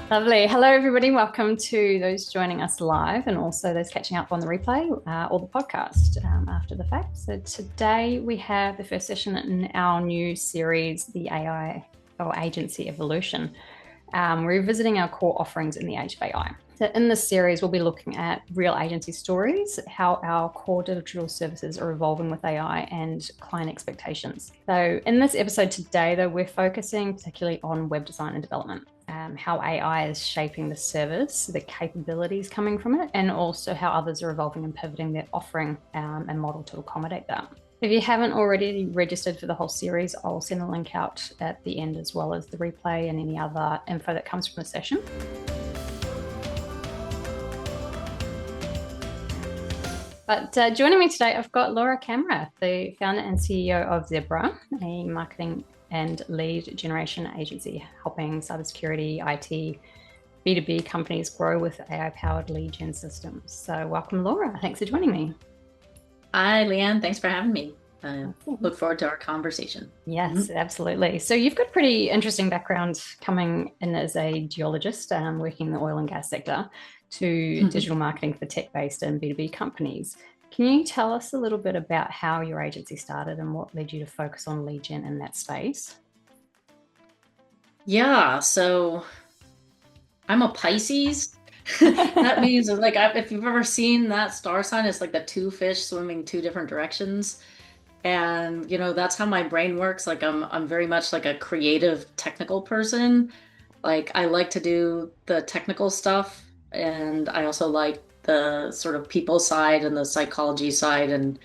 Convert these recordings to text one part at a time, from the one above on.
Lovely. Hello, everybody. Welcome to those joining us live and also those catching up on the replay or the podcast after the fact. So today we have the first session in our new series, the AI or Agency Evolution. We're revisiting our core offerings in the age of AI. So in this series, we'll be looking at real agency stories, how our core digital services are evolving with AI and client expectations. So in this episode today, though, we're focusing particularly on web design and development. How AI is shaping the service, the capabilities coming from it, and also how others are evolving and pivoting their offering and model to accommodate that. If you haven't already registered for the whole series, I'll send a link out at the end as well as the replay and any other info that comes from the session. But joining me today, I've got Laura Kamrath, the founder and CEO of ZBRA, a marketing and lead generation agency helping cybersecurity, IT, B2B companies grow with AI-powered lead gen systems. So welcome, Laura. Thanks for joining me. Hi, Leanne. Thanks for having me. Look forward to our conversation. Yes, absolutely. So you've got a pretty interesting background coming in as a geologist, working in the oil and gas sector, to digital marketing for tech-based and B2B companies. Can you tell us a little bit about how your agency started and what led you to focus on lead gen in that space? Yeah, so I'm a Pisces. That means like if you've ever seen that star sign, it's like the two fish swimming two different directions. And that's how my brain works. Like I'm very much like a creative, technical person. Like I like to do the technical stuff, and I also like the sort of people side and the psychology side and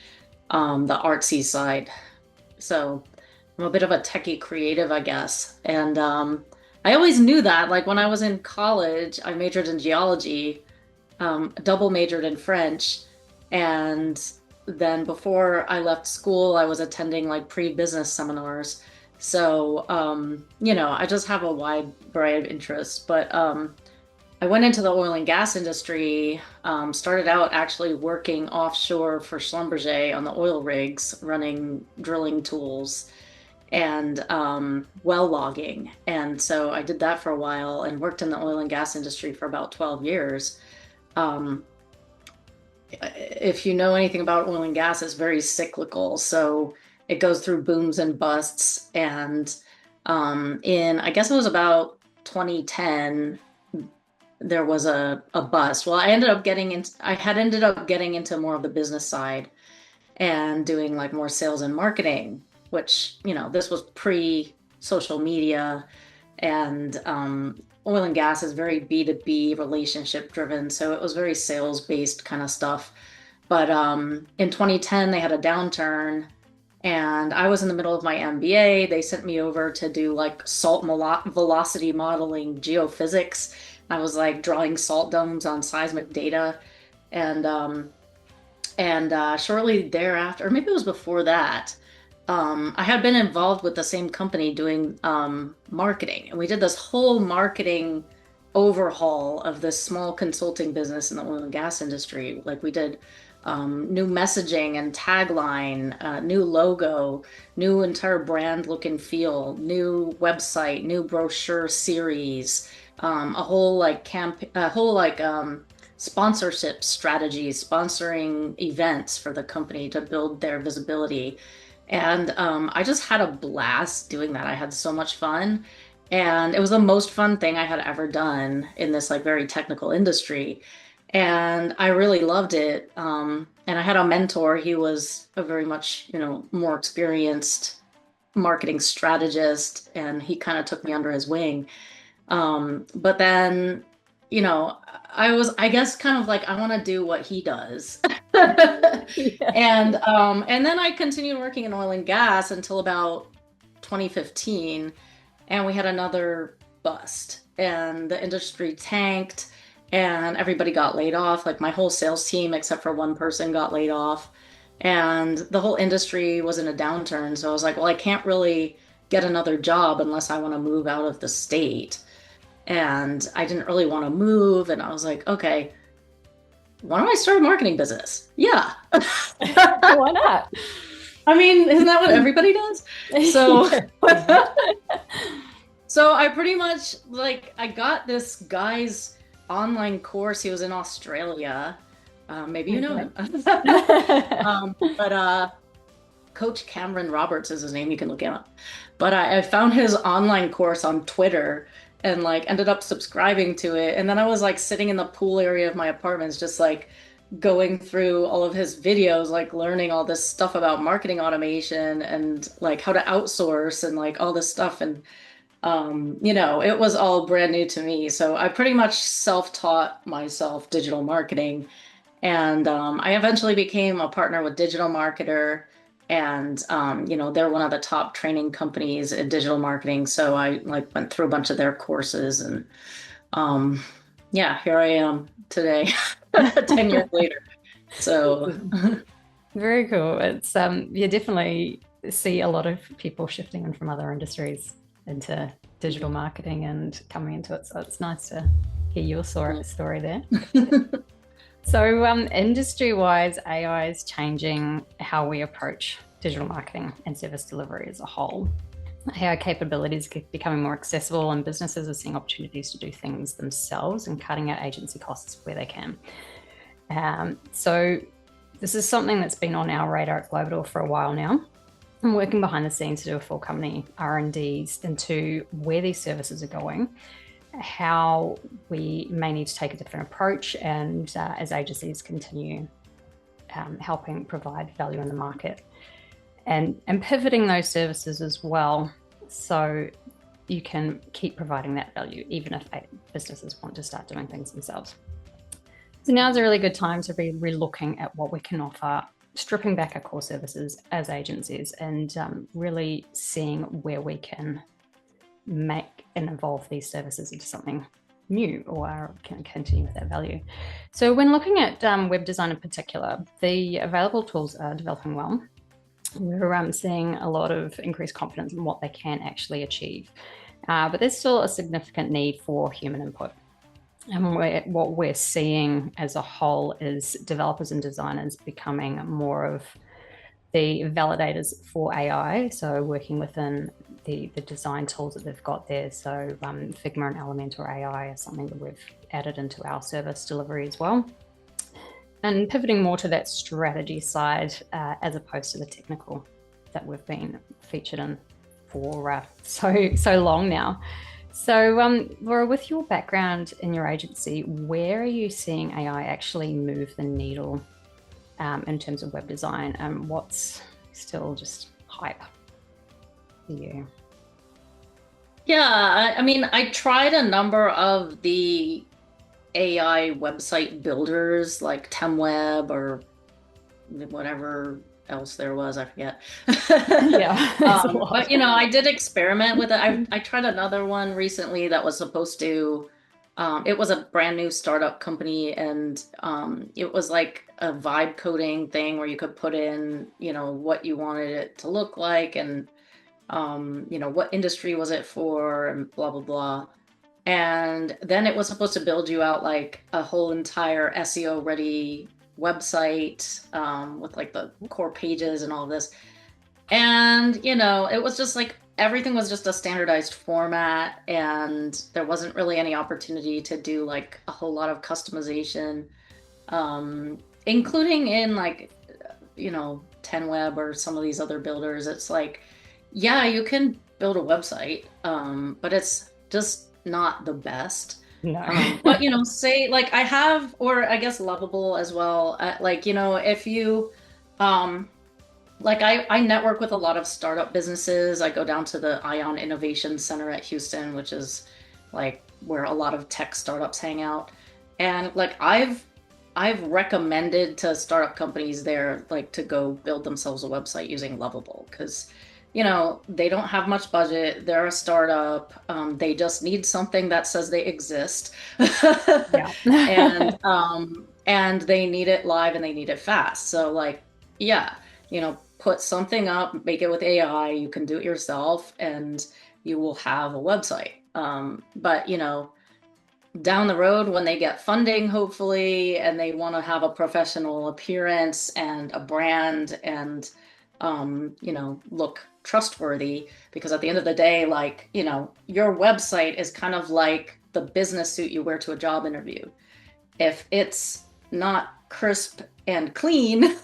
the artsy side. So I'm a bit of a techie creative, I guess. And I always knew that. Like when I was in college, I majored in geology, double majored in French. And then before I left school, I was attending like pre-business seminars. So, I just have a wide variety of interests. But I went into the oil and gas industry, started out actually working offshore for Schlumberger on the oil rigs, running drilling tools and well logging. And so I did that for a while and worked in the oil and gas industry for about 12 years. If you know anything about oil and gas, it's very cyclical. So it goes through booms and busts. And I guess it was about 2010, there was a bust. Well, I had ended up getting into more of the business side and doing like more sales and marketing, which, this was pre-social media, and oil and gas is very B2B relationship driven. So it was very sales based kind of stuff. But in 2010, they had a downturn and I was in the middle of my MBA. They sent me over to do like salt velocity modeling geophysics. I was like drawing salt domes on seismic data. And shortly thereafter, or maybe it was before that, I had been involved with the same company doing marketing. And we did this whole marketing overhaul of this small consulting business in the oil and gas industry. Like we did new messaging and tagline, new logo, new entire brand look and feel, new website, new brochure series, a whole sponsorship strategy, sponsoring events for the company to build their visibility. And I just had a blast doing that. I had so much fun. And it was the most fun thing I had ever done in this like very technical industry. And I really loved it. And I had a mentor. He was a very much, more experienced marketing strategist, and he kind of took me under his wing. But then, I guess kind of like, I want to do what he does. Yeah. And then I continued working in oil and gas until about 2015, and we had another bust, and the industry tanked, and everybody got laid off. Like my whole sales team, except for one person, got laid off, and the whole industry was in a downturn. So I was like, well, I can't really get another job unless I want to move out of the state. And I didn't really want to move, and I was like, okay, why don't I start a marketing business? Yeah. Why not? I mean, isn't that what everybody does? So, So I pretty much like I got this guy's online course. He was in Australia. Maybe you know Okay. him. But Coach Cameron Roberts is his name. You can look him up. But I found his online course on Twitter and like ended up subscribing to it. And then I was like sitting in the pool area of my apartments, just like going through all of his videos, like learning all this stuff about marketing automation and like how to outsource and like all this stuff. And it was all brand new to me. So I pretty much self-taught myself digital marketing. And I eventually became a partner with Digital Marketer. And they're one of the top training companies in digital marketing. So I like went through a bunch of their courses and yeah, here I am today, 10 years later. So Very cool. It's you definitely see a lot of people shifting in from other industries into digital marketing and coming into it. So it's nice to hear your story there. So industry-wise, AI is changing how we approach digital marketing and service delivery as a whole. AI capabilities are becoming more accessible and businesses are seeing opportunities to do things themselves and cutting out agency costs where they can. So this is something that's been on our radar at Globital for a while now. I'm working behind the scenes to do a full company R&Ds into where these services are going, how we may need to take a different approach, and as agencies continue helping provide value in the market and pivoting those services as well, so you can keep providing that value even if businesses want to start doing things themselves. So now is a really good time to be relooking at what we can offer, stripping back our core services as agencies and really seeing where we can make and evolve these services into something new or can continue with that value. So when looking at web design in particular, the available tools are developing well. We're seeing a lot of increased confidence in what they can actually achieve, but there's still a significant need for human input. And what we're seeing as a whole is developers and designers becoming more of the validators for AI, so working within the design tools that they've got there. So Figma and Elementor AI is something that we've added into our service delivery as well. And pivoting more to that strategy side as opposed to the technical that we've been featured in for so long now. So Laura, with your background in your agency, where are you seeing AI actually move the needle in terms of web design? What's still just hype for you? yeah, I mean, I tried a number of the AI website builders like TemWeb or whatever else there was, I forget. Yeah, But I did experiment with it. I tried another one recently that was supposed to, it was a brand new startup company, and it was like a vibe coding thing where you could put in, what you wanted it to look like and, what industry was it for and blah, blah, blah. And then it was supposed to build you out like a whole entire SEO ready website with like the core pages and all of this. And, it was just like everything was just a standardized format, and there wasn't really any opportunity to do like a whole lot of customization, including in like, 10web or some of these other builders. It's like, yeah, you can build a website, but it's just not the best. No. But say like I have, or I guess Lovable as well. Like if you, like I network with a lot of startup businesses. I go down to the Ion Innovation Center at Houston, which is like where a lot of tech startups hang out. And like I've recommended to startup companies there like to go build themselves a website using Lovable because they don't have much budget. They're a startup. They just need something that says they exist. Yeah. And they need it live and they need it fast. So like, yeah, put something up, make it with AI, you can do it yourself, and you will have a website. But down the road when they get funding, hopefully, and they want to have a professional appearance and a brand and look trustworthy, because at the end of the day, like, you know, your website is kind of like the business suit you wear to a job interview. If it's not crisp and clean,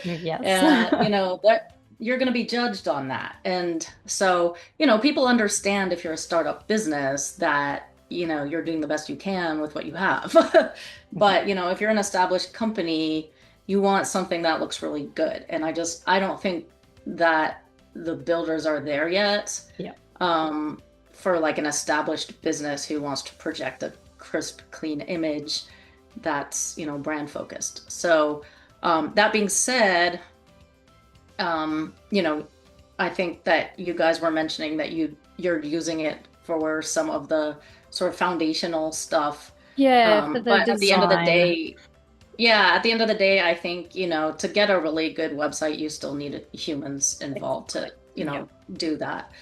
Yes. you know, that you're going to be judged on that. And so, you know, people understand if you're a startup business that, you know, you're doing the best you can with what you have. But, you know, if you're an established company, you want something that looks really good. And I don't think that the builders are there yet. Yeah. For like an established business who wants to project a crisp, clean image that's, you know, brand focused. So that being said, you know, I think that you guys were mentioning that you're using it for some of the sort of foundational stuff. Yeah, for the But at the end of the design. day, yeah, at the end of the day, I think, you know, to get a really good website, you still need humans involved to, you know, do that.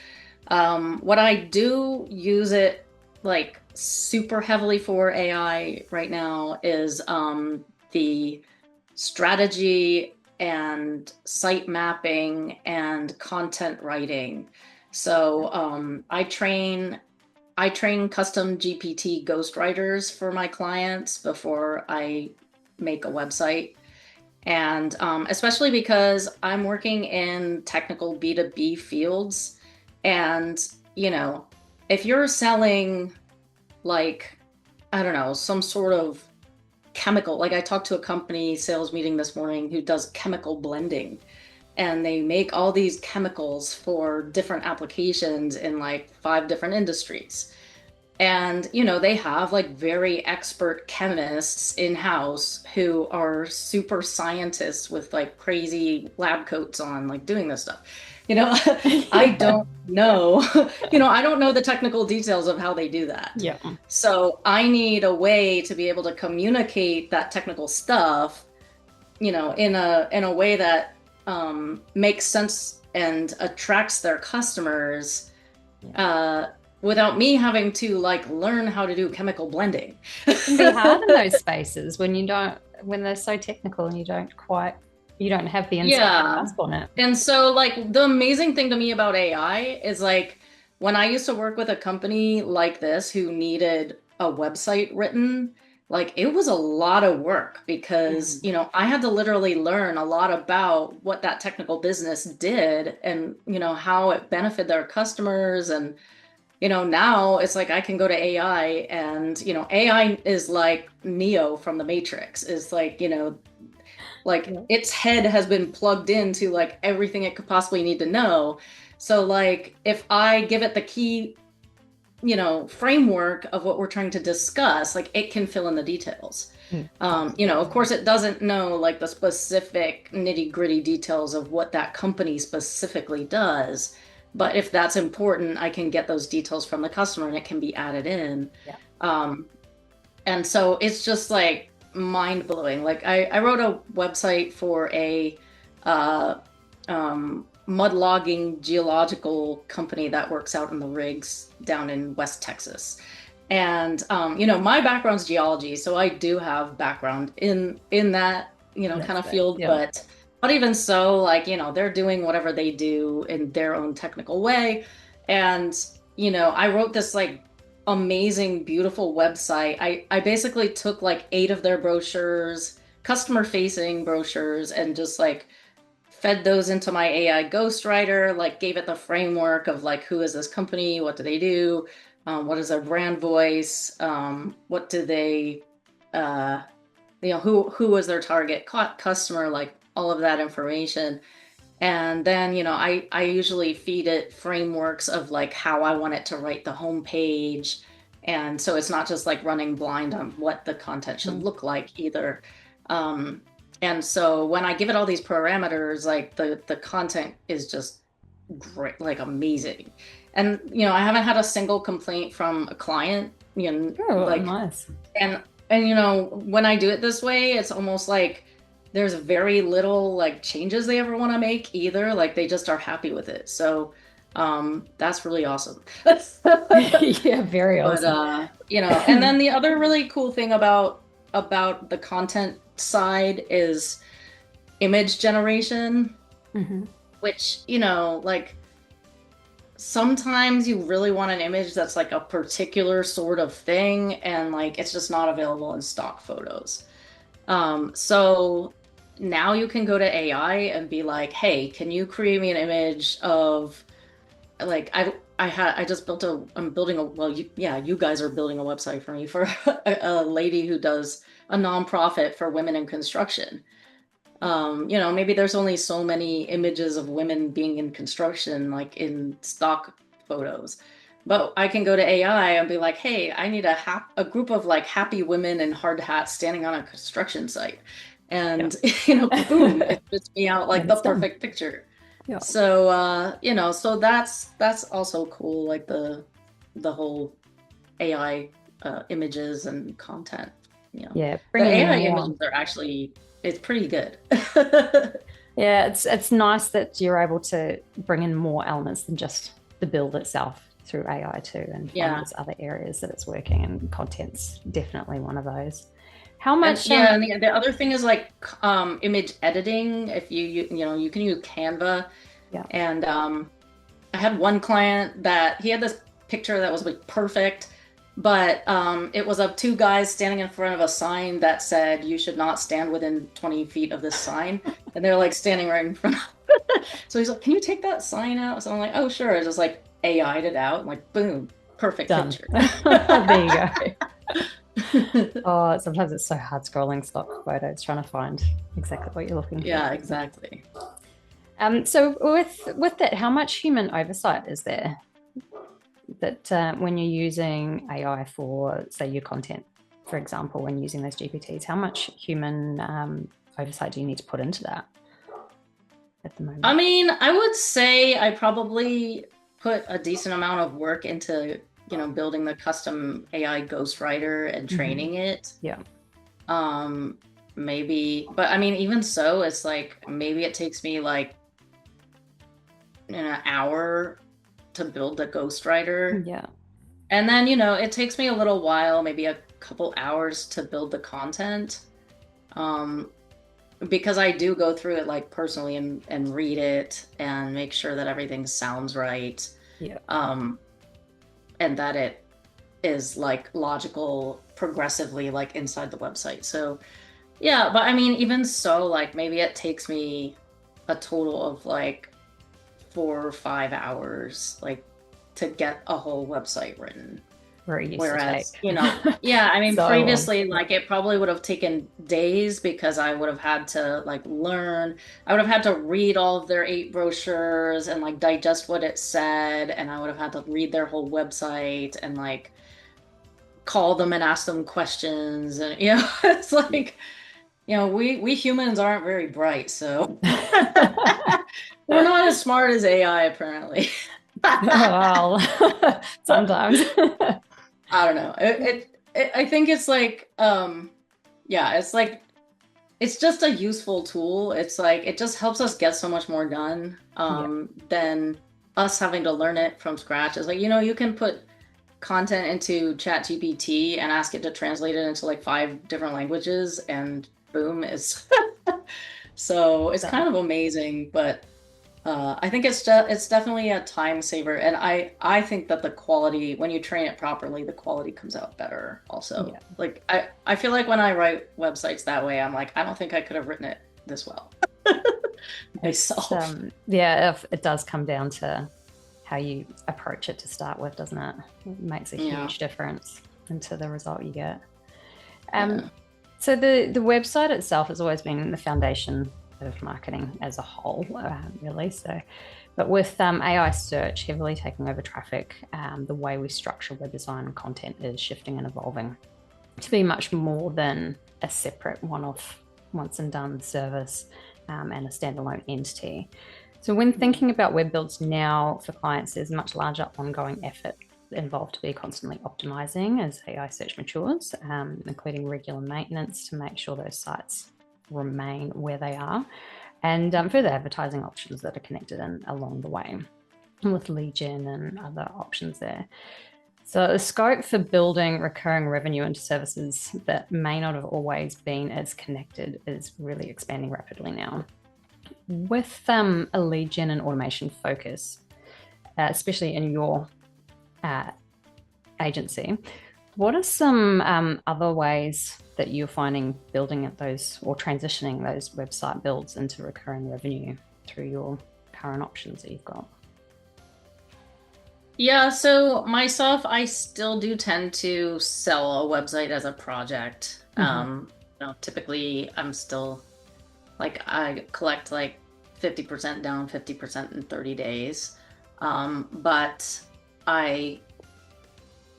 What I do use it like super heavily for AI right now is the strategy and site mapping and content writing. So I train custom GPT ghostwriters for my clients before I make a website. And especially because I'm working in technical B2B fields. And, you know, if you're selling like, I don't know, some sort of chemical, like I talked to a company sales meeting this morning who does chemical blending, and they make all these chemicals for different applications in like 5 different industries. And, you know, they have like very expert chemists in-house who are super scientists with like crazy lab coats on, like doing this stuff. You know, I don't know, you know, I don't know the technical details of how they do that. Yeah. So I need a way to be able to communicate that technical stuff, you know, in a way that makes sense and attracts their customers, without me having to like learn how to do chemical blending. It can be hard in those spaces when they're so technical and you don't have the inside grasp on it. And so like the amazing thing to me about AI is like when I used to work with a company like this who needed a website written, like it was a lot of work because, you know, I had to literally learn a lot about what that technical business did and, you know, how it benefited their customers. And, you know, now it's like I can go to AI and, you know, AI is like Neo from the Matrix. Is like, you know, like its head has been plugged into like everything it could possibly need to know. So like if I give it the key, you know, framework of what we're trying to discuss, like it can fill in the details. You know, of course it doesn't know like the specific nitty-gritty details of what that company specifically does. But if that's important, I can get those details from the customer and it can be added in. And so it's just like mind blowing. Like I wrote a website for a mud logging geological company that works out in the rigs down in West Texas. And you know, my background's geology, so I do have background in that, you know, kind of field, but even so, like, you know, they're doing whatever they do in their own technical way. And, you know, I wrote this like amazing, beautiful website. I basically took like 8 of their brochures, customer facing brochures, and just like fed those into my AI ghostwriter, like gave it the framework of like, who is this company? What do they do? What is their brand voice? What do they, you know, who was their target customer? Like all of that information. And then, you know, I usually feed it frameworks of like how I want it to write the homepage. And so it's not just like running blind on what the content should look like either. And so when I give it all these parameters, like the content is just great, like amazing. And, you know, I haven't had a single complaint from a client, you know, like, nice. And, you know, when I do it this way, it's almost like there's very little like changes they ever want to make either. Like they just are happy with it. So that's really awesome. Yeah, very awesome. But, you know, and then the other really cool thing about the content side is image generation, which, you know, like sometimes you really want an image that's like a particular sort of thing, and like it's just not available in stock photos. So now you can go to AI and be like, hey, can you create me an image of like I just built I'm building a well you guys are building a website for me for a lady who does a nonprofit for women in construction. Maybe there's only so many images of women being in construction, like in stock photos. But I can go to AI and be like, hey, I need a group of like happy women in hard hats standing on a construction site. And, boom, it spits me out like the perfect picture. Yeah. So, so that's also cool, like the whole AI images and content. Yeah, the AI images are actually, it's pretty good. Yeah, it's nice that you're able to bring in more elements than just the build itself through AI too, and find those other areas that it's working, and content's definitely one of those. How much? And the other thing is like image editing. If you can use Canva. Yeah. And I had one client that he had this picture that was like perfect, but it was of two guys standing in front of a sign that said you should not stand within 20 feet of this sign, and they're like standing right in front of so he's like, can you take that sign out? So I'm like, oh sure. It's just like AI'd it out, like boom, perfect picture. There you go. Oh, sometimes it's so hard scrolling stock photos trying to find exactly what you're looking for. Yeah, exactly. So with that, how much human oversight is there that when you're using AI for, say, your content, for example, when using those GPTs, how much human oversight do you need to put into that at the moment? I mean, I would say I probably put a decent amount of work into, building the custom AI ghostwriter and training it. Yeah. Maybe, but I mean, even so, it's like, maybe it takes me like an hour to build a ghostwriter. Yeah. And then, it takes me a little while, maybe a couple hours to build the content. Because I do go through it like personally and read it and make sure that everything sounds right. Yeah. And that it is like logical progressively like inside the website. So yeah, but I mean, even so, like maybe it takes me a total of like 4 or 5 hours like to get a whole website written. Whereas, yeah, I mean, so previously, like it probably would have taken days because I would have had to like learn, I would have had to read all of their 8 brochures and like digest what it said. And I would have had to read their whole website and like call them and ask them questions. And, it's like, we humans aren't very bright. So we're not as smart as AI, apparently. Well, sometimes. I don't know. I think it's like, it's like, it's just a useful tool. It's like, it just helps us get so much more done than us having to learn it from scratch. It's like, you can put content into ChatGPT and ask it to translate it into like 5 different languages and boom, it's so it's kind of amazing, but I think it's definitely a time saver, and I think that the quality, when you train it properly, the quality comes out better also. Yeah. Like I feel like when I write websites that way, I'm like, I don't think I could have written it this well myself. It does come down to how you approach it to start with, doesn't it? It makes a huge difference into the result you get. So the website itself has always been the foundation of marketing as a whole, really. So, but with AI search heavily taking over traffic, the way we structure web design and content is shifting and evolving to be much more than a separate one-off, once and done service and a standalone entity. So when thinking about web builds now for clients, there's a much larger ongoing effort involved to be constantly optimizing as AI search matures, including regular maintenance to make sure those sites remain where they are, and further advertising options that are connected in along the way with lead gen and other options there. So the scope for building recurring revenue into services that may not have always been as connected is really expanding rapidly now. With a lead gen and automation focus, especially in your uh, agency. What are some other ways that you're finding building at those or transitioning those website builds into recurring revenue through your current options that you've got? Yeah, so myself, I still do tend to sell a website as a project. Typically I'm still like I collect like 50% down, 50% in 30 days. But I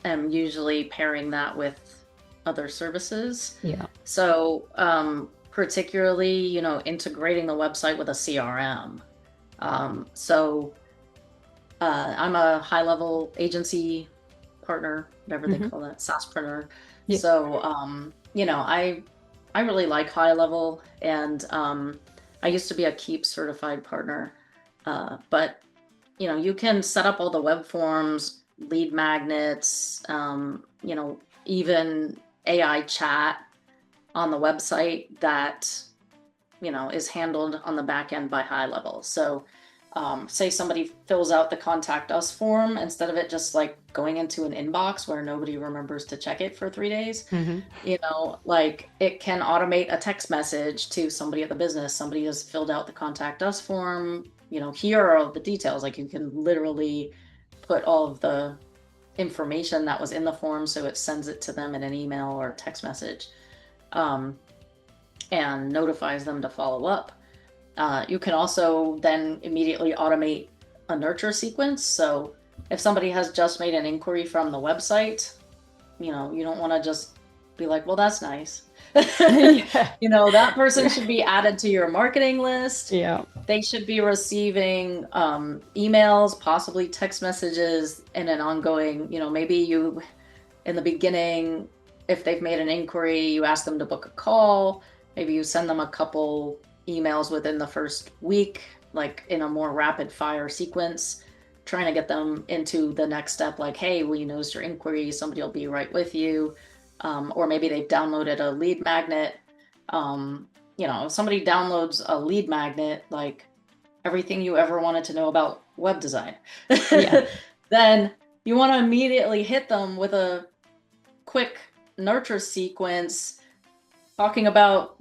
am usually pairing that with other services. Yeah. So, particularly, integrating the website with a CRM. So, I'm a high-level agency partner, whatever they call that, SaaSpreneur. Yeah. So, I really like high level, and I used to be a Keep certified partner, but you can set up all the web forms, lead magnets, even AI chat on the website that is handled on the back end by high level. So say somebody fills out the contact us form, instead of it just like going into an inbox where nobody remembers to check it for 3 days, like it can automate a text message to somebody at the business. Somebody has filled out the contact us form, here are all the details. Like you can literally put all of the information that was in the form, so it sends it to them in an email or text message, and notifies them to follow up. You can also then immediately automate a nurture sequence. So if somebody has just made an inquiry from the website, you don't want to just be like, well, that's nice. That person should be added to your marketing list. Yeah. They should be receiving emails, possibly text messages, and an ongoing, maybe you, in the beginning, if they've made an inquiry, you ask them to book a call. Maybe you send them a couple emails within the first week, like in a more rapid fire sequence, trying to get them into the next step, like, hey, we noticed your inquiry, somebody will be right with you. Or maybe they've downloaded a lead magnet. If somebody downloads a lead magnet, like everything you ever wanted to know about web design, then you want to immediately hit them with a quick nurture sequence talking about,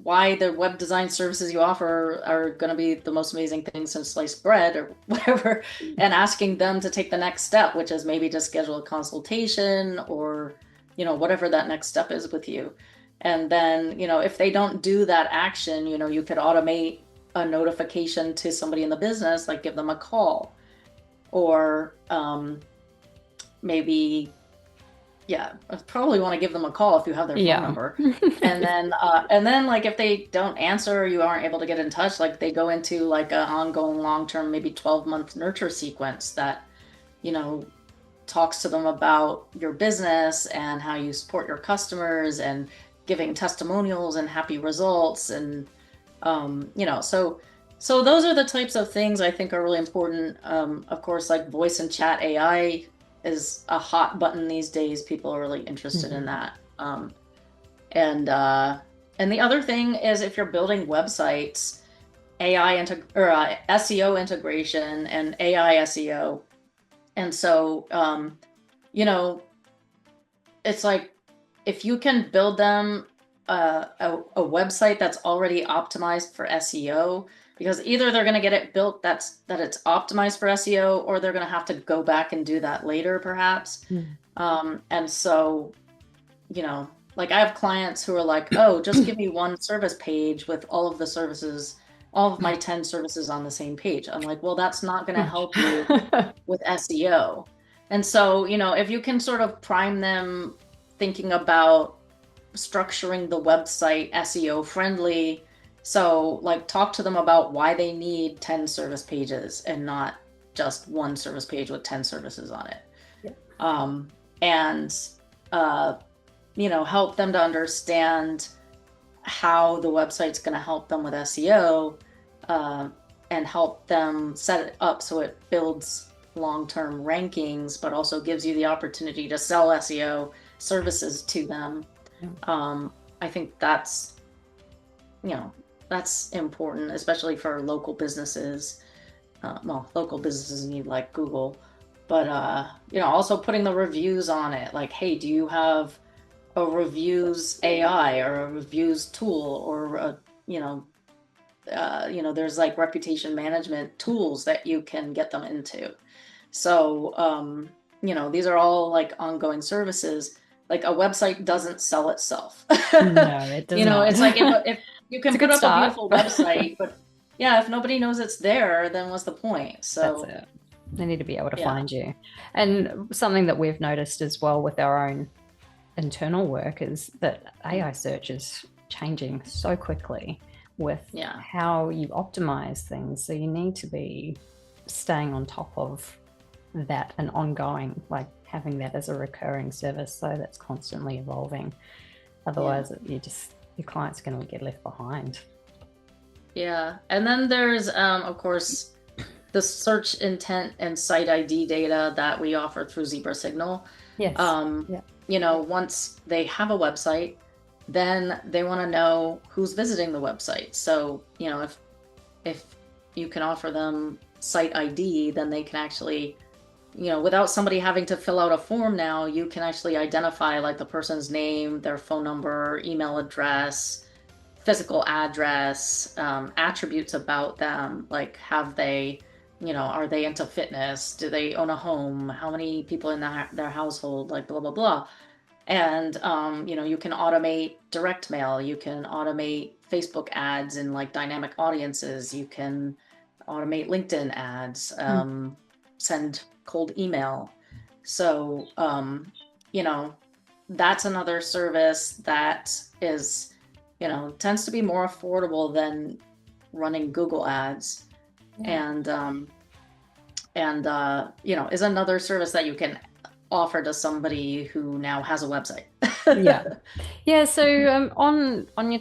why the web design services you offer are going to be the most amazing thing since sliced bread or whatever, and asking them to take the next step, which is maybe to schedule a consultation or, whatever that next step is with you. And then, if they don't do that action, you could automate a notification to somebody in the business, like give them a call, or maybe, I probably want to give them a call if you have their phone number. And then like if they don't answer or you aren't able to get in touch, like they go into like an ongoing long-term, maybe 12-month nurture sequence that, talks to them about your business and how you support your customers and giving testimonials and happy results. And, so those are the types of things I think are really important. Of course, like voice and chat AI is a hot button these days. People are really interested in that. And the other thing is, if you're building websites, SEO integration and AI SEO. And so, it's like, if you can build them a website that's already optimized for SEO, because either they're going to get it built that it's optimized for SEO, or they're going to have to go back and do that later, perhaps. And so, like I have clients who are like, oh, just give me one service page with all of the services, all of my 10 services on the same page. I'm like, well, that's not going to help you with SEO. And so, if you can sort of prime them thinking about structuring the website SEO friendly, so like talk to them about why they need 10 service pages and not just one service page with 10 services on it. And help them to understand how the website's going to help them with SEO, and help them set it up so it builds long-term rankings, but also gives you the opportunity to sell SEO services to them. I think that's important, especially for local businesses. well, local businesses need like Google, but also putting the reviews on it. Like, hey, do you have a reviews AI or a reviews tool, or there's like reputation management tools that you can get them into. So these are all like ongoing services. Like a website doesn't sell itself. No, it does not. It's like if you It's can a put good up a start. beautiful website, but yeah, if nobody knows it's there, then what's the point? That's So it. They need to be able to yeah. find you. And something that we've noticed as well with our own internal work is that AI search is changing so quickly with how you optimize things. So you need to be staying on top of that and ongoing, like having that as a recurring service, so that's constantly evolving. Otherwise, your clients are going to get left behind. Yeah, and then there's of course the search intent and site ID data that we offer through Zebra Signal. Yes. Once they have a website, then they want to know who's visiting the website. So, if you can offer them site ID, then they can actually, without somebody having to fill out a form now, you can actually identify like the person's name, their phone number, email address, physical address, attributes about them, like have they, are they into fitness? Do they own a home? How many people in their household? Like blah, blah, blah. And, you can automate direct mail. You can automate Facebook ads in like dynamic audiences. You can automate LinkedIn ads, send cold email. So, that's another service that is, tends to be more affordable than running Google ads. And is another service that you can offer to somebody who now has a website. Yeah. So on your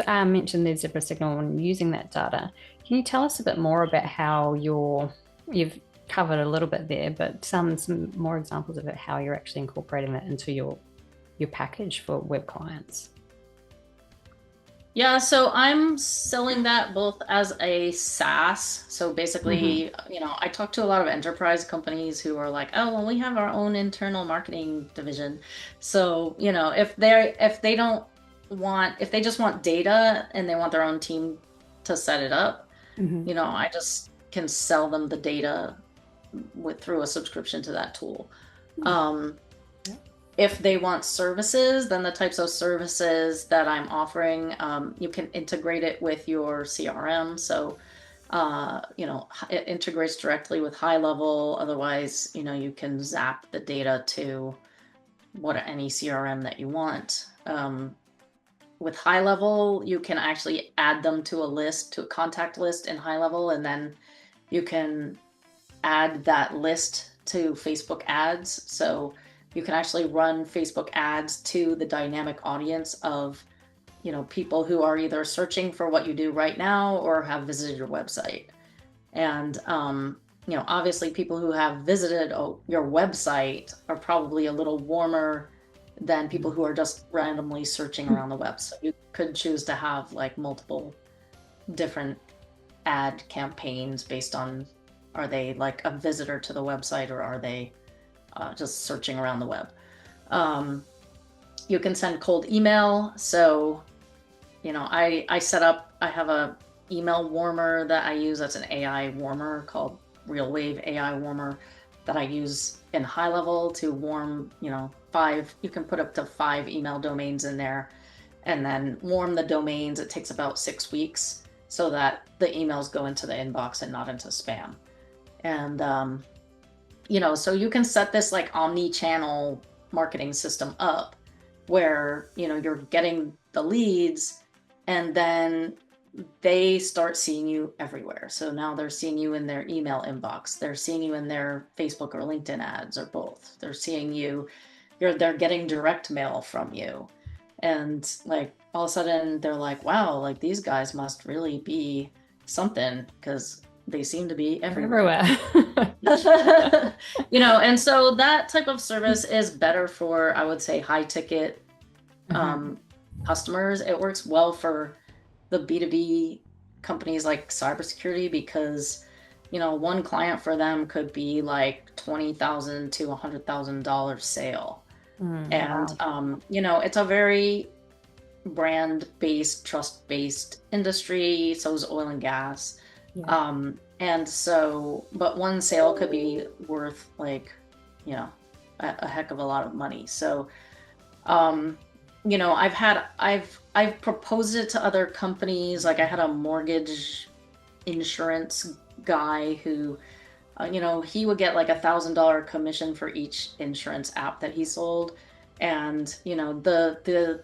mentioned the Zebra Signal and using that data, can you tell us a bit more about how you've covered a little bit there, but some more examples of how you're actually incorporating that into your package for web clients? Yeah, so I'm selling that both as a SaaS. So basically, I talk to a lot of enterprise companies who are like, oh, well, we have our own internal marketing division. So, if they just want data and they want their own team to set it up, I just can sell them the data through a subscription to that tool. If they want services, then the types of services that I'm offering, you can integrate it with your CRM. So, it integrates directly with High Level. Otherwise, you can zap the data to any CRM that you want. With High Level, you can actually add them to a contact list in High Level, and then you can add that list to Facebook ads. So you can actually run Facebook ads to the dynamic audience of, people who are either searching for what you do right now or have visited your website. And, obviously people who have visited your website are probably a little warmer than people who are just randomly searching around the web. So you could choose to have like multiple different ad campaigns based on, are they like a visitor to the website or are they just searching around the web. You can send cold email. So, I have a email warmer that I use. That's an AI warmer called RealWave AI warmer that I use in High Level to warm, you can put up to 5 email domains in there and then warm the domains. It takes about 6 weeks so that the emails go into the inbox and not into spam. And, so you can set this like omni-channel marketing system up where, you're getting the leads and then they start seeing you everywhere. So now they're seeing you in their email inbox. They're seeing you in their Facebook or LinkedIn ads or both. They're seeing you, they're getting direct mail from you. And like all of a sudden they're like, wow, like these guys must really be something because they seem to be everywhere. And so that type of service is better for, I would say, high ticket customers. It works well for the B2B companies like cybersecurity because, one client for them could be like $20,000 to $100,000 sale. And, Wow. it's a very brand-based, trust-based industry. So is oil and gas. Yeah. And so, but one sale could be worth like, a heck of a lot of money. So, I've proposed it to other companies. Like I had a mortgage insurance guy who, he would get like $1,000 commission for each insurance app that he sold. And, the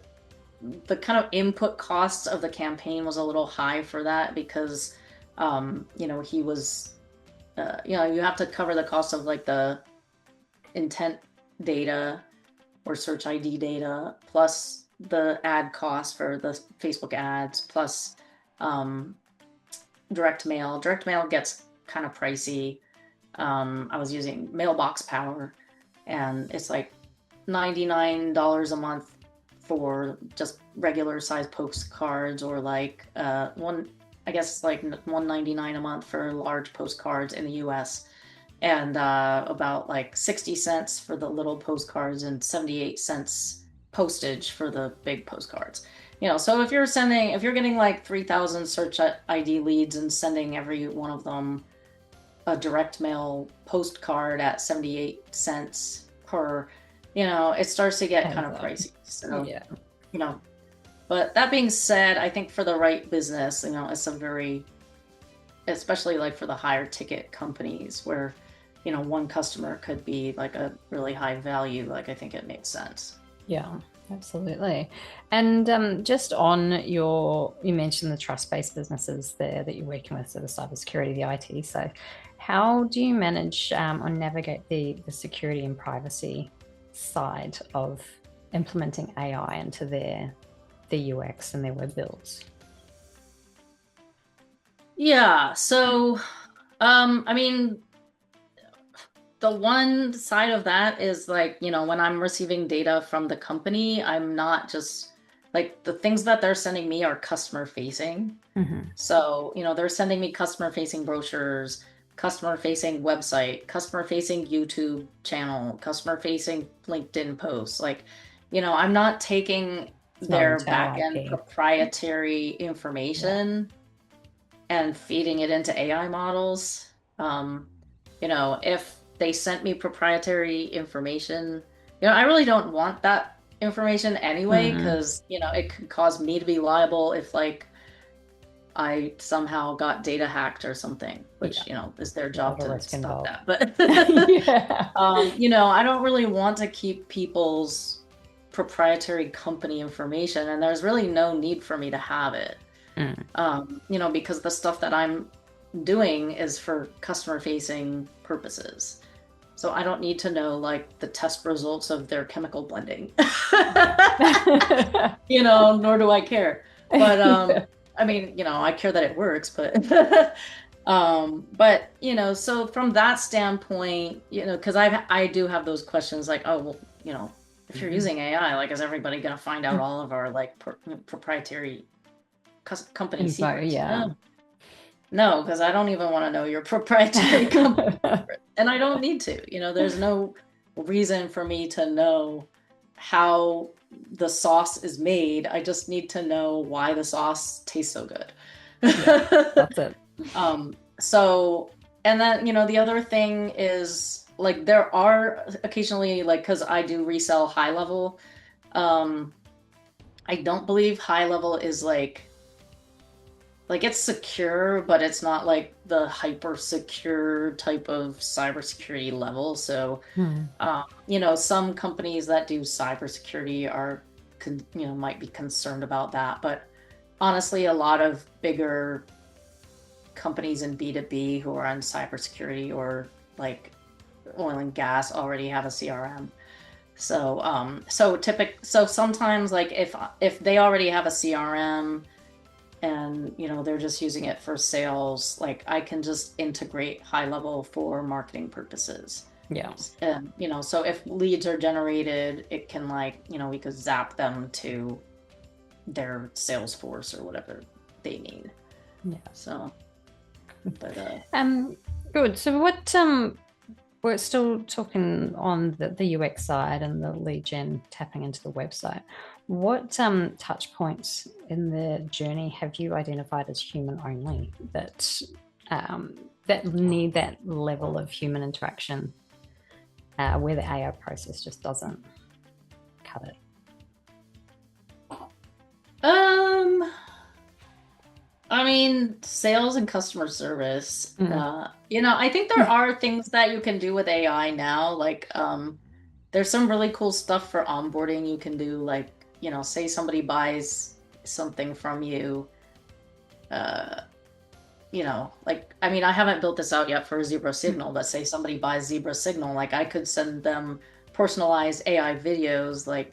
kind of input costs of the campaign was a little high for that because, he was, you have to cover the cost of like the intent data or search ID data, plus the ad cost for the Facebook ads, plus direct mail. Direct mail gets kind of pricey. I was using Mailbox Power, and it's like $99 a month for just regular size postcards, or like I guess like $199 a month for large postcards in the US, and about like 60 cents for the little postcards and 78 cents postage for the big postcards. So if you're getting like 3,000 search ID leads and sending every one of them a direct mail postcard at 78 cents per, it starts to get kind of pricey. So, Yeah. But that being said, I think for the right business, it's especially like for the higher ticket companies where, one customer could be like a really high value, like I think it makes sense. Yeah, absolutely. And just on you mentioned the trust-based businesses there that you're working with, so the cybersecurity, the IT. So how do you manage or navigate the security and privacy side of implementing AI into their UX and their web builds? Yeah. So, I mean, the one side of that is like, when I'm receiving data from the company, I'm not just like the things that they're sending me are customer facing. So, they're sending me customer facing brochures, customer facing website, customer facing YouTube channel, customer facing LinkedIn posts. Like, I'm not taking their back-end proprietary information and feeding it into AI models. If they sent me proprietary information, I really don't want that information anyway, because, it could cause me to be liable if like I somehow got data hacked or something, which, is their job to stop that. But, I don't really want to keep people's proprietary company information, and there's really no need for me to have it. Because the stuff that I'm doing is for customer facing purposes. So I don't need to know like the test results of their chemical blending. Nor do I care. But I mean, I care that it works, but so from that standpoint, because I do have those questions like, oh, well, if you're using AI, like, is everybody going to find out all of our like proprietary company secrets? Yeah. No, because I don't even want to know your proprietary company secret. And I don't need to. There's no reason for me to know how the sauce is made. I just need to know why the sauce tastes so good. Yeah, that's it. So, and then, the other thing is like there are occasionally, like, because I do resell high level. I don't believe high level is like it's secure, but it's not like the hyper secure type of cybersecurity level. So, some companies that do cybersecurity are, might be concerned about that. But honestly, a lot of bigger companies in B2B who are on cybersecurity or like oil and gas already have a CRM. So, so sometimes like if they already have a CRM, and they're just using it for sales, like I can just integrate high level for marketing purposes. And so if leads are generated, it can like we could zap them to their Salesforce or whatever they need. So but Good. So what we're still talking on the UX side and the lead gen tapping into the website. What touch points in the journey have you identified as human only that need that level of human interaction where the AI process just doesn't cut it? I mean, sales and customer service. I think there are things that you can do with AI now. Like, there's some really cool stuff for onboarding you can do. Like, say somebody buys something from you. I mean, I haven't built this out yet for Zebra Signal, but say somebody buys Zebra Signal, like I could send them personalized AI videos like,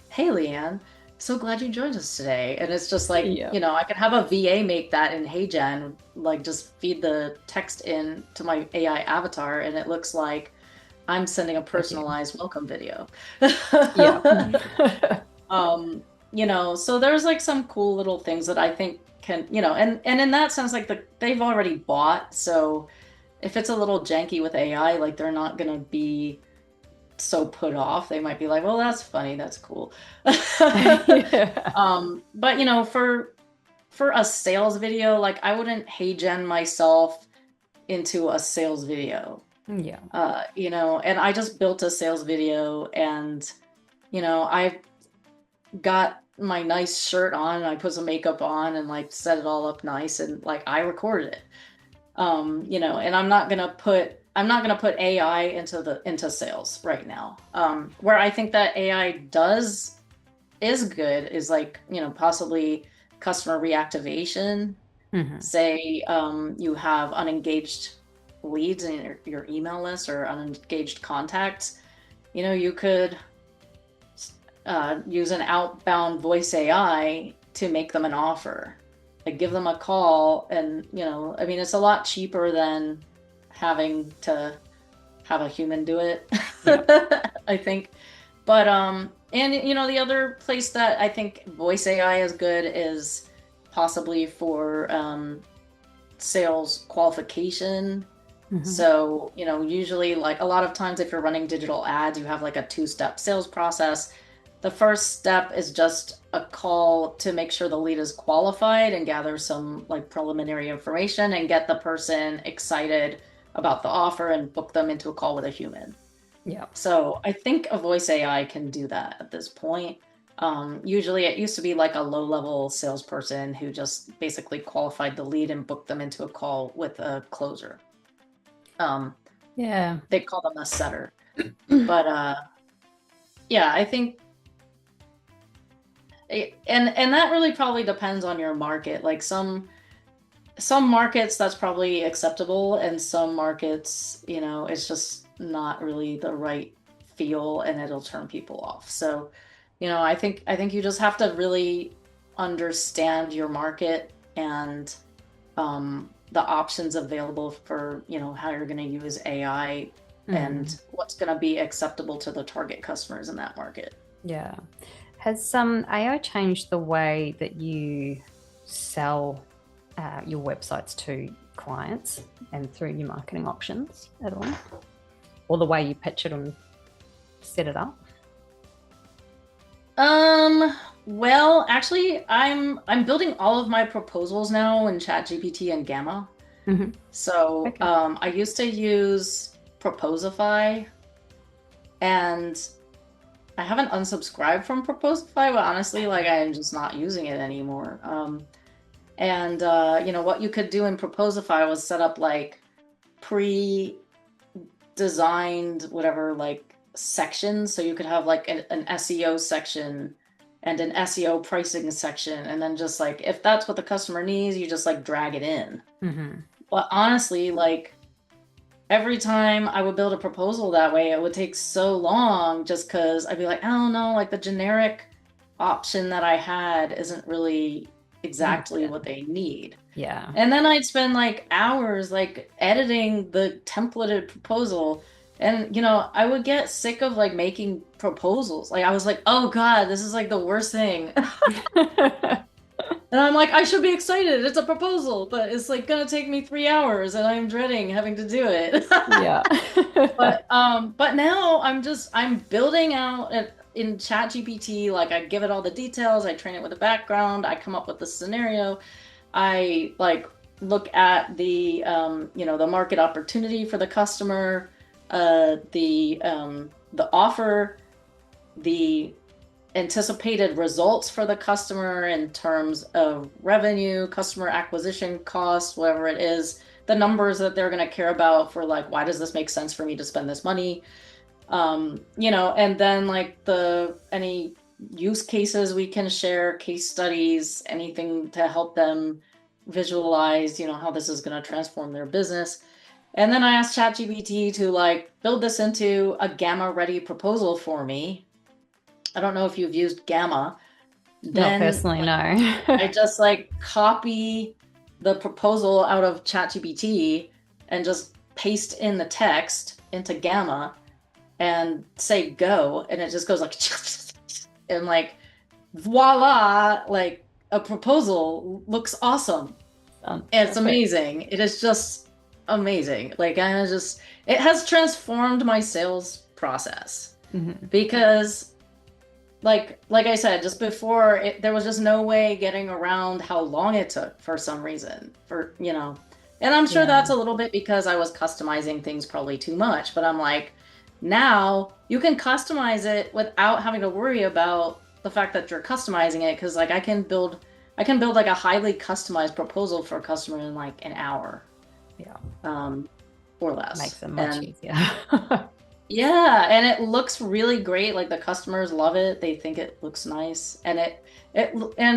hey, Leanne, so glad you joined us today. And it's just like, I could have a VA make that in HeyGen, like just feed the text in to my AI avatar, and it looks like I'm sending a personalized welcome video. So there's like some cool little things that I think can, and in that sense, like they've already bought. So if it's a little janky with AI, like they're not going to be so put off. They might be like, well, that's funny. That's cool. But for a sales video, like I wouldn't HeyGen myself into a sales video. Yeah. And I just built a sales video, and, I got my nice shirt on and I put some makeup on and like set it all up nice, and like I recorded it. And I'm not gonna put AI into sales right now. Where I think that AI is good is like, possibly customer reactivation. Say you have unengaged leads in your email list or unengaged contacts. You could use an outbound voice AI to make them an offer, like give them a call. And, I mean, it's a lot cheaper than having to have a human do it, I think. But, and, the other place that I think voice AI is good is possibly for sales qualification. So, usually like a lot of times if you're running digital ads, you have like a 2-step sales process. The first step is just a call to make sure the lead is qualified and gather some like preliminary information and get the person excited about the offer and book them into a call with a human. Yeah. So I think a voice AI can do that at this point. Usually it used to be like a low-level salesperson who just basically qualified the lead and booked them into a call with a closer. They call them a setter. But I think and that really probably depends on your market. Like some markets that's probably acceptable, and some markets, it's just not really the right feel and it'll turn people off. So, I think you just have to really understand your market and the options available for, how you're going to use AI and what's going to be acceptable to the target customers in that market. Yeah. Has AI changed the way that you sell your websites to clients and through your marketing options at all? Or the way you pitch it and set it up? Well, actually, I'm building all of my proposals now in ChatGPT and Gamma. So I used to use Proposify, and I haven't unsubscribed from Proposify, but honestly, like I am just not using it anymore. What you could do in Proposify was set up like pre-designed whatever like sections. So you could have like an SEO section and an SEO pricing section, and then just like if that's what the customer needs, you just like drag it in. But honestly, like every time I would build a proposal that way, it would take so long just because I'd be like, I don't know, like the generic option that I had isn't really exactly what they need. Yeah. And then I'd spend like hours like editing the templated proposal. And, I would get sick of like making proposals. Like I was like, oh God, this is like the worst thing. And I'm like, I should be excited. It's a proposal, but it's like gonna take me 3 hours and I'm dreading having to do it. Yeah. But now I'm building out in ChatGPT, like I give it all the details, I train it with a background, I come up with the scenario, I like look at the market opportunity for the customer, the offer, the anticipated results for the customer in terms of revenue, customer acquisition costs, whatever it is, the numbers that they're going to care about for like, why does this make sense for me to spend this money? And then like any use cases we can share, case studies, anything to help them visualize, how this is going to transform their business. And then I asked ChatGPT to like build this into a Gamma ready proposal for me. I don't know if you've used Gamma. Not personally, no. I just like copy the proposal out of ChatGPT and just paste in the text into Gamma and say go, and it just goes like and like voila, like a proposal looks awesome. And it's amazing. It is just amazing. Like it has transformed my sales process. Mm-hmm. Because like I said, just before, there was just no way getting around how long it took for some reason, and I'm sure that's a little bit because I was customizing things probably too much, but I'm like, now you can customize it without having to worry about the fact that you're customizing it. Cause like I can build like a highly customized proposal for a customer in like an hour. Yeah. Or less. Makes it much easier. Yeah, and it looks really great. Like the customers love it. They think it looks nice. And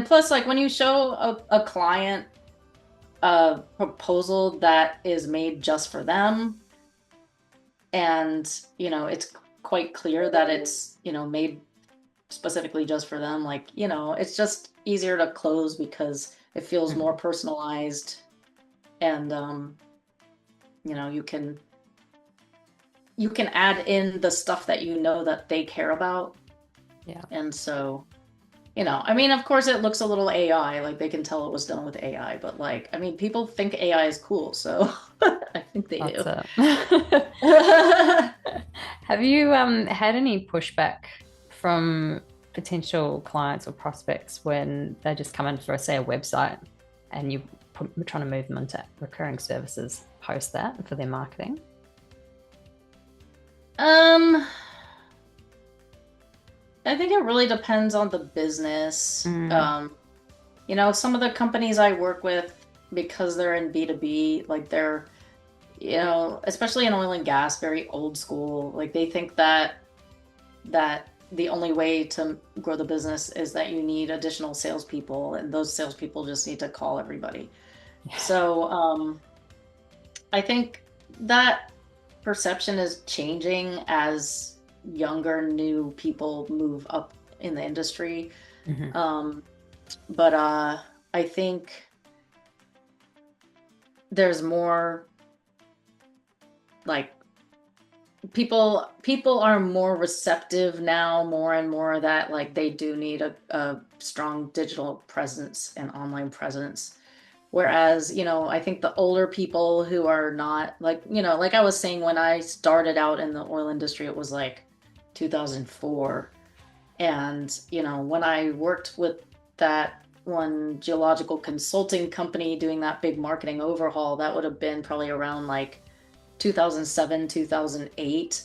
plus like when you show a client a proposal that is made just for them, and it's quite clear that it's made specifically just for them, like it's just easier to close because it feels more personalized, and you can add in the stuff that that they care about. Yeah. And so, I mean, of course it looks a little AI, like they can tell it was done with AI, but like, I mean, people think AI is cool, so I think they do. Have you had any pushback from potential clients or prospects when they just come in for, say, a website and you're trying to move them into recurring services post that for their marketing? I think it really depends on the business. Some of the companies I work with, because they're in B2B, like they're, especially in oil and gas, very old school. Like they think that the only way to grow the business is that you need additional salespeople, and those salespeople just need to call everybody. Yeah. So I think that perception is changing as younger, new people move up in the industry. But I think there's more like people are more receptive now, more and more, that like they do need a strong digital presence and online presence. Whereas, I think the older people who are not like, like I was saying, when I started out in the oil industry, it was like 2004. And, when I worked with that one geological consulting company doing that big marketing overhaul, that would have been probably around like 2007, 2008.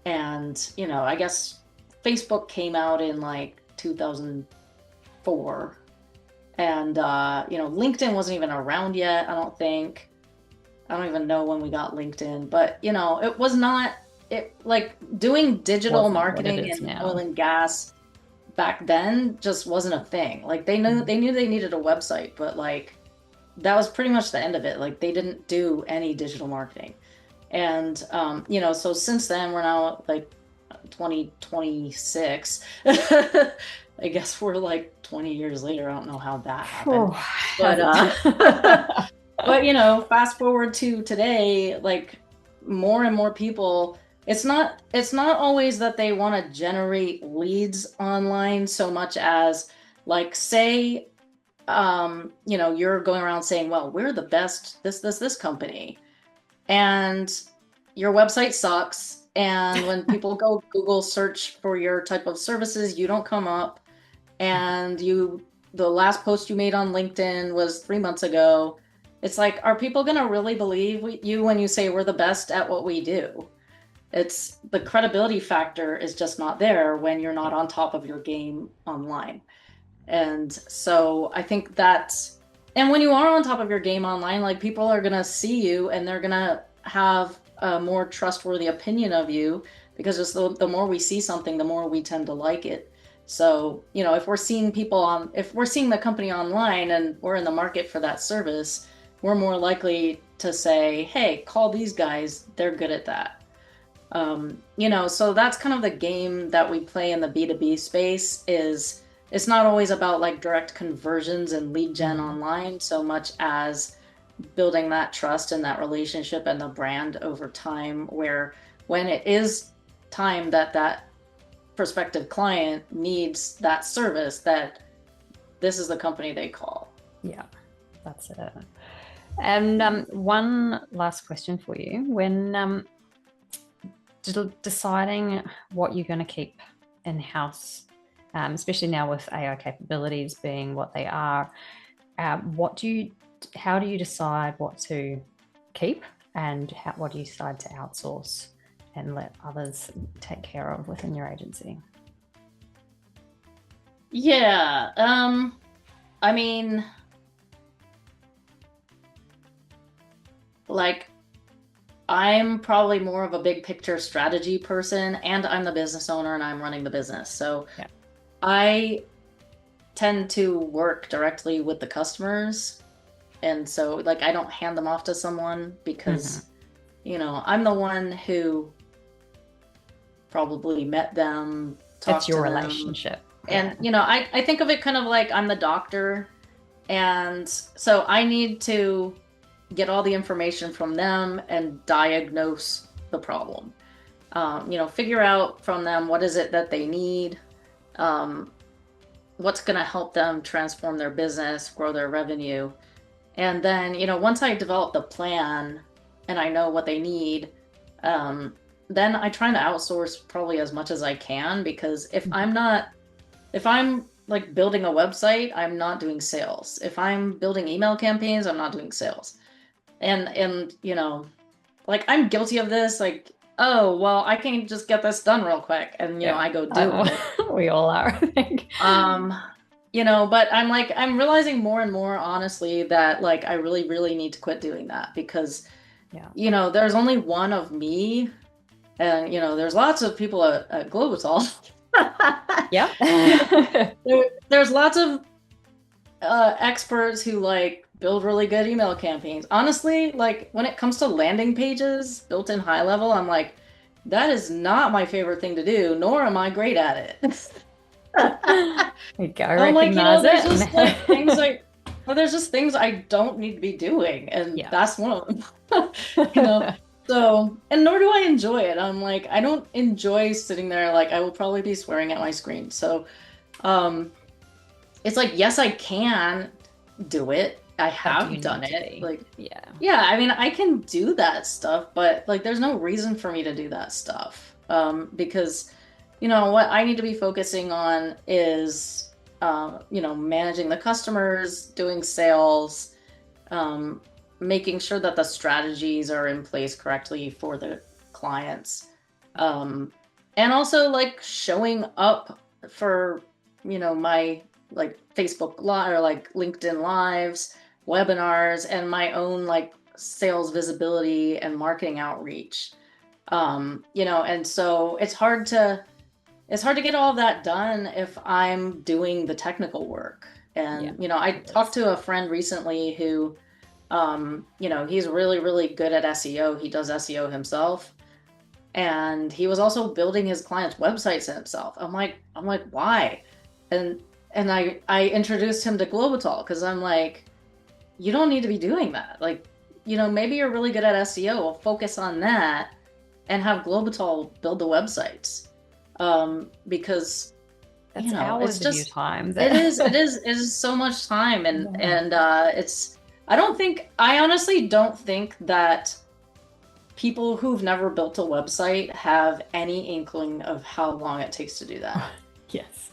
And, I guess Facebook came out in like 2004. And, LinkedIn wasn't even around yet, I don't think. I don't even know when we got LinkedIn, but, it was not, like doing digital marketing in oil and gas back then just wasn't a thing. Like they knew they needed a website, but like that was pretty much the end of it. Like they didn't do any digital marketing. And, so since then we're now like 2026. I guess we're like 20 years later. I don't know how that happened. But fast forward to today, like more and more people, it's not always that they want to generate leads online so much as like, say you're going around saying, well, we're the best, this company. And your website sucks. And when people go Google search for your type of services, you don't come up. And the last post you made on LinkedIn was 3 months ago. It's like, are people going to really believe you when you say we're the best at what we do? It's the credibility factor is just not there when you're not on top of your game online. And so I think and when you are on top of your game online, like people are going to see you and they're going to have a more trustworthy opinion of you, because just the more we see something, the more we tend to like it. So, if we're seeing if we're seeing the company online and we're in the market for that service, we're more likely to say, hey, call these guys, they're good at that. So that's kind of the game that we play in the B2B space. Is it's not always about like direct conversions and lead gen online so much as building that trust and that relationship and the brand over time, where when it is time that prospective client needs that service, that this is the company they call. Yeah, that's it. And one last question for you. When deciding what you're going to keep in-house, especially now with AI capabilities being what they are, how do you decide what to keep, and what do you decide to outsource and let others take care of within your agency? Yeah, I mean, like, I'm probably more of a big picture strategy person, and I'm the business owner and I'm running the business. So yeah. I tend to work directly with the customers. And so like, I don't hand them off to someone because, I'm the one who probably met them, talked to them. It's your relationship. And, I think of it kind of like I'm the doctor. And so I need to get all the information from them and diagnose the problem. Figure out from them what is it that they need, what's going to help them transform their business, grow their revenue. And then, once I develop the plan and I know what they need, then I try to outsource probably as much as I can, because if I'm like building a website, I'm not doing sales. If I'm building email campaigns, I'm not doing sales. And like, I'm guilty of this, like, oh, well, I can just get this done real quick. And, I go do it. We all are, I think. But I'm realizing more and more, honestly, that like, I really, really need to quit doing that, because, there's only one of me, and, there's lots of people at Globital. Yeah. There's lots of experts who like build really good email campaigns. Honestly, like when it comes to landing pages built in high level, I'm like, that is not my favorite thing to do, nor am I great at it. You go, recognize there's just like things like, there's just things I don't need to be doing, and that's one of them. So, and nor do I enjoy it. I'm like, I don't enjoy sitting there. Like, I will probably be swearing at my screen. So, it's like, yes, I can do it. I have done it. Like, yeah, I mean, I can do that stuff, but like, there's no reason for me to do that stuff. Because, what I need to be focusing on is, managing the customers, doing sales, making sure that the strategies are in place correctly for the clients. And also like showing up for, my like Facebook Live or like LinkedIn Lives, webinars, and my own like sales visibility and marketing outreach. And so it's hard to get all of that done if I'm doing the technical work. And, I talked to a friend recently who, he's really, really good at SEO. He does SEO himself. And he was also building his clients' websites himself. I'm like, why? And I introduced him to Globital, because I'm like, you don't need to be doing that. Like, maybe you're really good at SEO. We'll focus on that and have Globital build the websites. Because That's hours of your time. It is so much time. And I honestly don't think that people who've never built a website have any inkling of how long it takes to do that. Yes.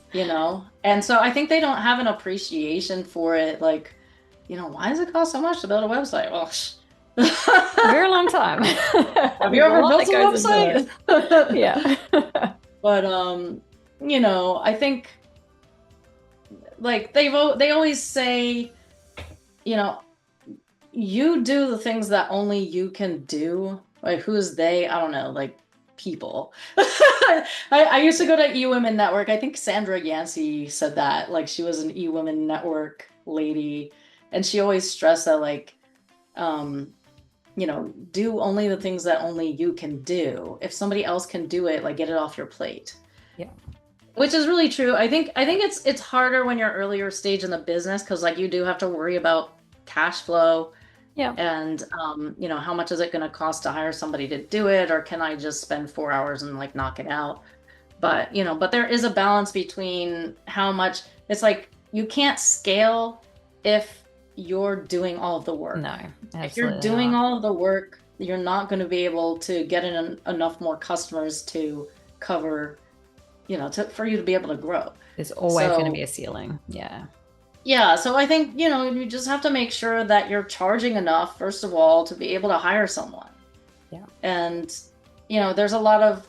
And so I think they don't have an appreciation for it. Like, why does it cost so much to build a website? Well, a very long time. Have you ever built a website? Yeah. But I think like they always say, you do the things that only you can do. Like, who's they? I don't know, like people. I used to go to eWomen Network. I think Sandra Yancey said that. Like, she was an eWomen Network lady, and she always stressed that, like, do only the things that only you can do. If somebody else can do it, like, get it off your plate. Yeah. Which is really true. I think it's harder when you're earlier stage in the business, because like you do have to worry about cash flow. Yeah. And how much is it going to cost to hire somebody to do it, or can I just spend 4 hours and like knock it out? But but there is a balance between how much. It's like you can't scale if you're doing all of the work. No, if you're doing all of the work, you're not going to be able to get in enough more customers to cover, for you to be able to grow. There's always going to be a ceiling. Yeah, so I think, you just have to make sure that you're charging enough, first of all, to be able to hire someone. Yeah. And, there's a lot of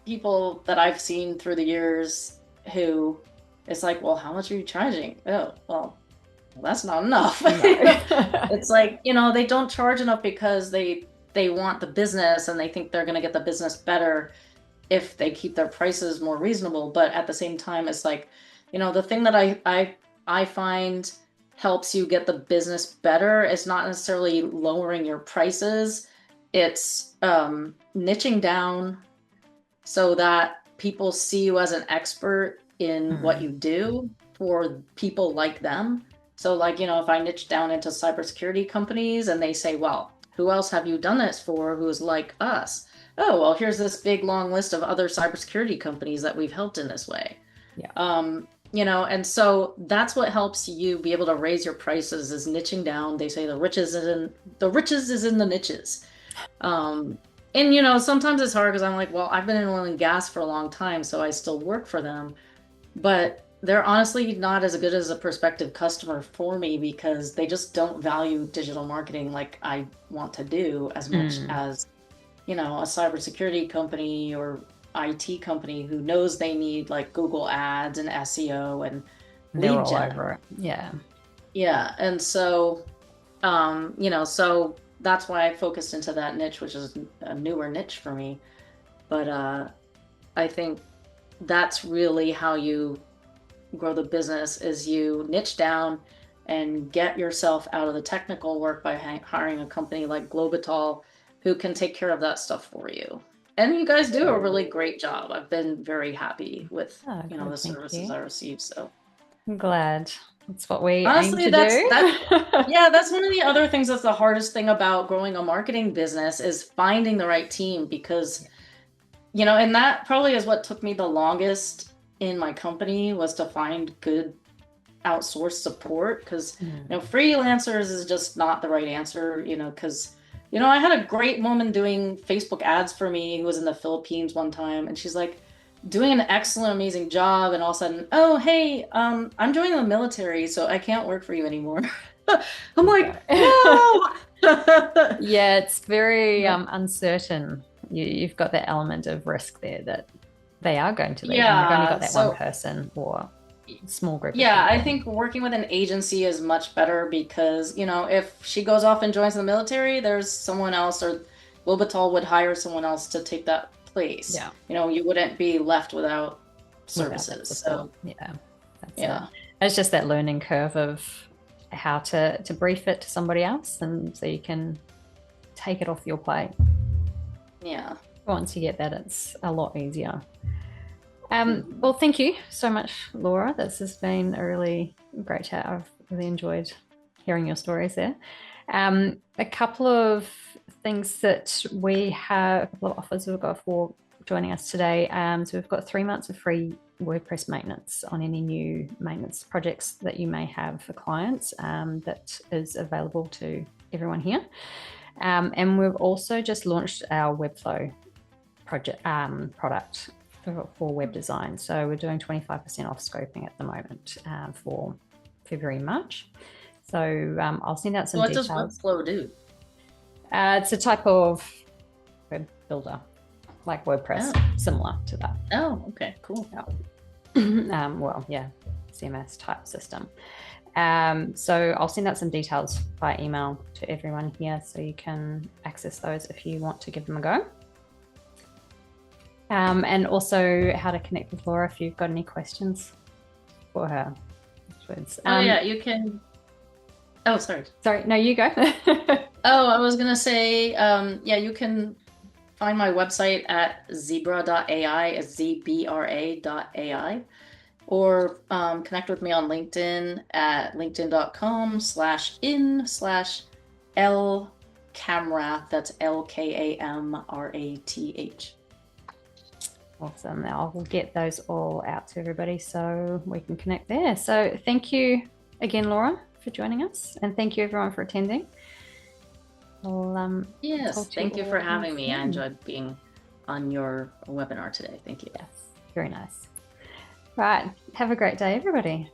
people that I've seen through the years who it's like, well, how much are you charging? Oh, well, that's not enough. No. It's like, they don't charge enough because they want the business and they think they're going to get the business better if they keep their prices more reasonable. But at the same time, it's like, the thing that I find helps you get the business better is not necessarily lowering your prices. It's niching down so that people see you as an expert in what you do for people like them. So like, if I niche down into cybersecurity companies and they say, well, who else have you done this for who's like us? Oh, well, here's this big long list of other cybersecurity companies that we've helped in this way. Yeah. And so that's what helps you be able to raise your prices, is niching down. They say the riches is in the niches. And sometimes it's hard because I'm like, well, I've been in oil and gas for a long time, so I still work for them, but they're honestly not as good as a prospective customer for me because they just don't value digital marketing like I want to do as much as, a cybersecurity company or IT company who knows they need like Google ads and SEO and lead gen. Over it. Yeah. And so, so that's why I focused into that niche, which is a newer niche for me. But I think that's really how you grow the business, is you niche down and get yourself out of the technical work by hiring a company like Globital who can take care of that stuff for you. And you guys do a really great job. I've been very happy with the services I receive. So I'm glad. That's what we honestly aim to do. That's one of the other things that's the hardest thing about growing a marketing business, is finding the right team, because and that probably is what took me the longest in my company, was to find good outsourced support, because freelancers is just not the right answer, because I had a great woman doing Facebook ads for me who was in the Philippines one time, and she's like doing an excellent, amazing job, and all of a sudden, oh, hey, I'm joining the military, so I can't work for you anymore. I'm like, no! Yeah, it's very uncertain. You've got that element of risk there that they are going to leave, and you've only got that one person or small group. Yeah, I think working with an agency is much better, because if she goes off and joins the military, there's someone else, or Globital would hire someone else to take that place. You wouldn't be left without services. So it's just that learning curve of how to brief it to somebody else, and so you can take it off your plate. Once you get that, it's a lot easier. Well, thank you so much, Laura. This has been a really great chat. I've really enjoyed hearing your stories there. A couple of things that we have, a couple of offers we've got for joining us today. So we've got 3 months of free WordPress maintenance on any new maintenance projects that you may have for clients. That is available to everyone here. And we've also just launched our Webflow product for web design. So we're doing 25% off scoping at the moment for February, March. So I'll send out some details. What does Webflow do? It's a type of web builder, like WordPress, similar to that. Oh, okay, cool. Well, yeah, CMS type system. So I'll send out some details by email to everyone here so you can access those if you want to give them a go. And also how to connect with Laura if you've got any questions for her. Yeah, you can. Oh, sorry. Sorry, no, you go. Oh, I was gonna say, yeah, you can find my website at ZBRA.ai, ZBRA.ai, or connect with me on LinkedIn at linkedin.com/in/Kamrath. That's LKAMRATH. Awesome. I'll get those all out to everybody so we can connect there. So thank you again, Laura, for joining us, and thank you everyone for attending. Yes, thank you for having me. I enjoyed being on your webinar today. Thank you. Yes, very nice. Right. Have a great day, everybody.